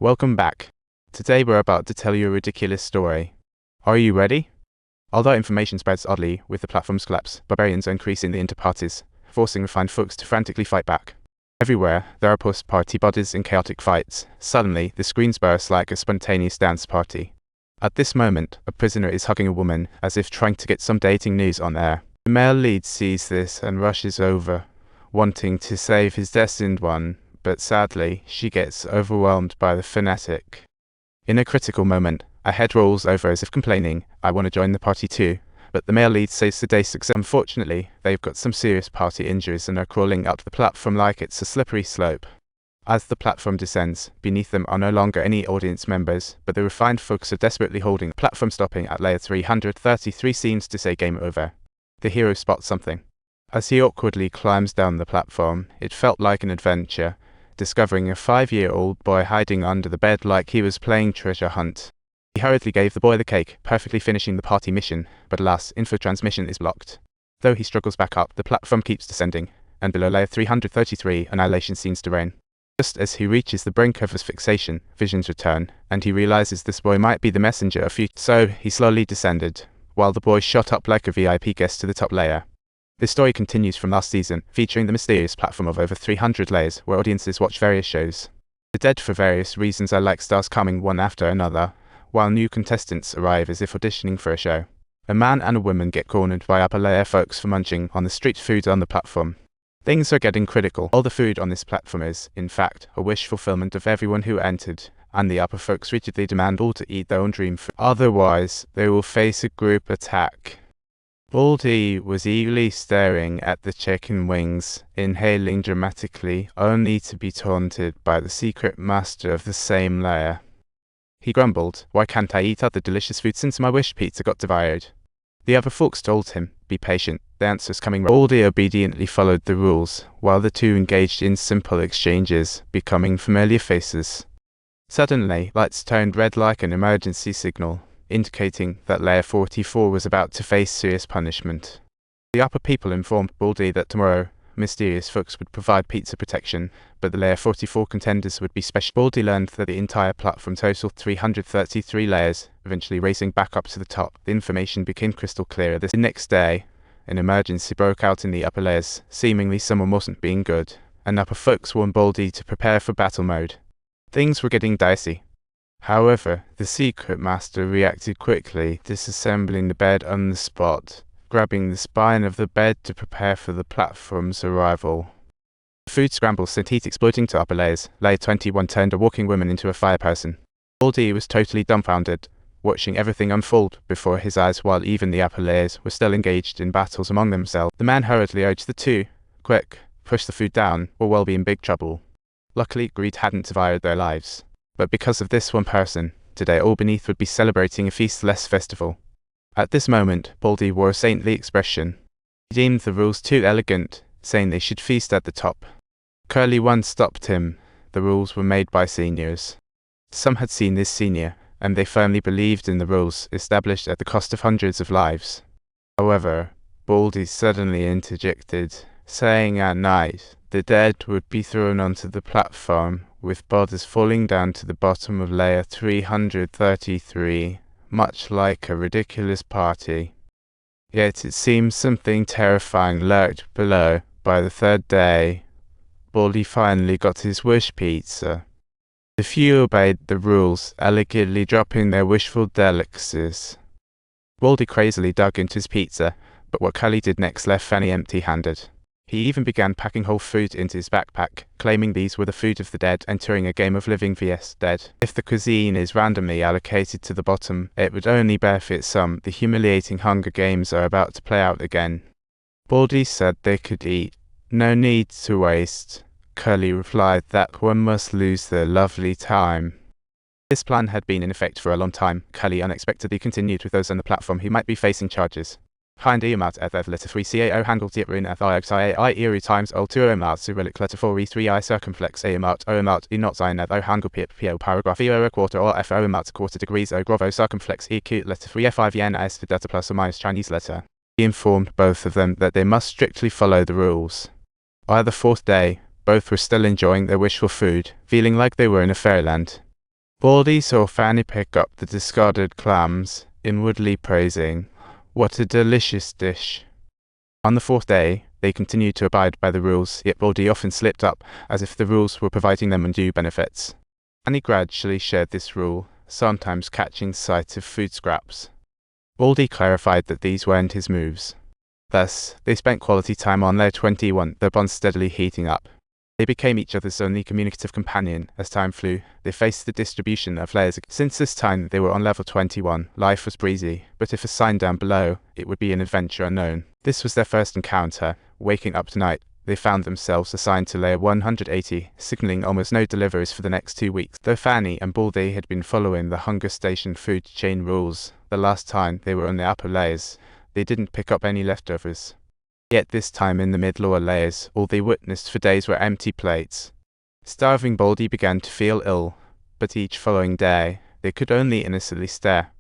Welcome back. Today we're about to tell you a ridiculous story. Are you ready? Although information spreads oddly with the platform's collapse, barbarians are increasing the inter-parties, forcing refined folks to frantically fight back. Everywhere, there are post-party bodies in chaotic fights. Suddenly, the screens burst like a spontaneous dance party. At this moment, a prisoner is hugging a woman, as if trying to get some dating news on air. The male lead sees this and rushes over, wanting to save his destined one, but sadly, she gets overwhelmed by the fanatic. In a critical moment, a head rolls over as if complaining, "I want to join the party too," but the male lead says the day's success. Unfortunately, they've got some serious party injuries and are crawling up the platform like it's a slippery slope. As the platform descends, beneath them are no longer any audience members, but the refined folks are desperately holding the platform. Stopping at layer 333 seems to say game over. The hero spots something. As he awkwardly climbs down the platform, it felt like an adventure, discovering a 5-year-old boy hiding under the bed like he was playing treasure hunt. He hurriedly gave the boy the cake, perfectly finishing the party mission, but alas, info transmission is blocked. Though he struggles back up, the platform keeps descending, and below layer 333, annihilation seems to reign. Just as he reaches the brink of asphyxiation, visions return, and he realizes this boy might be the messenger of future. So he slowly descended, while the boy shot up like a VIP guest to the top layer. This story continues from last season, featuring the mysterious platform of over 300 layers, where audiences watch various shows. The dead for various reasons are like stars coming one after another, while new contestants arrive as if auditioning for a show. A man and a woman get cornered by upper layer folks for munching on the street food on the platform. Things are getting critical. All the food on this platform is, in fact, a wish fulfillment of everyone who entered, and the upper folks rigidly demand all to eat their own dream food. Otherwise, they will face a group attack. Baldy was eagerly staring at the chicken wings, inhaling dramatically, only to be taunted by the secret master of the same layer. He grumbled, "Why can't I eat other delicious food since my wish pizza got devoured?" The other folks told him, "Be patient, the answer's coming." Baldy obediently followed the rules, while the two engaged in simple exchanges, becoming familiar faces. Suddenly, lights turned red like an emergency signal, indicating that layer 44 was about to face serious punishment. The upper people informed Baldy that tomorrow, mysterious folks would provide pizza protection, but the layer 44 contenders would be special. Baldy learned that the entire platform totaled 333 layers, eventually racing back up to the top. The information became crystal clear. The next day, an emergency broke out in the upper layers. Seemingly someone wasn't being good, and upper folks warned Baldy to prepare for battle mode. Things were getting dicey. However, the secret master reacted quickly, disassembling the bed on the spot, grabbing the spine of the bed to prepare for the platform's arrival. The food scramble sent heat exploding to upper layers. Layer 21 turned a walking woman into a fire person. Baldy was totally dumbfounded, watching everything unfold before his eyes while even the upper layers were still engaged in battles among themselves. The man hurriedly urged the two, "Quick, push the food down, or we'll be in big trouble." Luckily, greed hadn't devoured their lives. But because of this one person, today all beneath would be celebrating a feast-less festival. At this moment, Baldy wore a saintly expression. He deemed the rules too elegant, saying they should feast at the top. Curly One stopped him. The rules were made by seniors. Some had seen this senior, and they firmly believed in the rules, established at the cost of hundreds of lives. However, Baldy suddenly interjected, saying at night, the dead would be thrown onto the platform, with bodies falling down to the bottom of layer 333, much like a ridiculous party. Yet it seems something terrifying lurked below. By the third day, Baldy finally got his wish pizza. The few obeyed the rules, elegantly dropping their wishful delicacies. Baldy crazily dug into his pizza, but what Cully did next left Fanny empty-handed. He even began packing whole food into his backpack, claiming these were the food of the dead, entering a game of living vs. dead. If the cuisine is randomly allocated to the bottom, it would only benefit some. The humiliating Hunger Games are about to play out again. Baldy said they could eat. No need to waste. Curly replied that one must lose their lovely time. This plan had been in effect for a long time. Curly unexpectedly continued with those on the platform who might be facing charges. Hind Eamout at letter 3 CAO handled Dietrin at I Eru times ol 2 Omout Cyrillic letter 4 E3 I circumflex Eamout Omout E not sign at O handle PO paragraph EO a quarter or F Omout quarter degrees O grovo circumflex EQ letter 3 F5 Yen as for data plus or minus Chinese letter. He informed both of them that they must strictly follow the rules. By the fourth day, both were still enjoying their wishful food, feeling like they were in a fairyland. Baldy saw Fanny pick up the discarded clams, inwardly praising, "What a delicious dish." On the fourth day, they continued to abide by the rules, yet Baldy often slipped up, as if the rules were providing them undue benefits. Fanny gradually shared this rule, sometimes catching sight of food scraps. Baldy clarified that these weren't his moves. Thus, they spent quality time on layer 21, their bond steadily heating up. They became each other's only communicative companion. As time flew, they faced the distribution of layers. Since this time they were on level 21, life was breezy, but if a sign down below, it would be an adventure unknown. This was their first encounter. Waking up tonight, they found themselves assigned to layer 180, signaling almost no deliveries for the next 2 weeks. Though Fanny and Baldy had been following the hunger station food chain rules, the last time they were on the upper layers, they didn't pick up any leftovers. Yet this time in the mid-lower layers, all they witnessed for days were empty plates. Starving Baldy began to feel ill, but each following day, they could only innocently stare.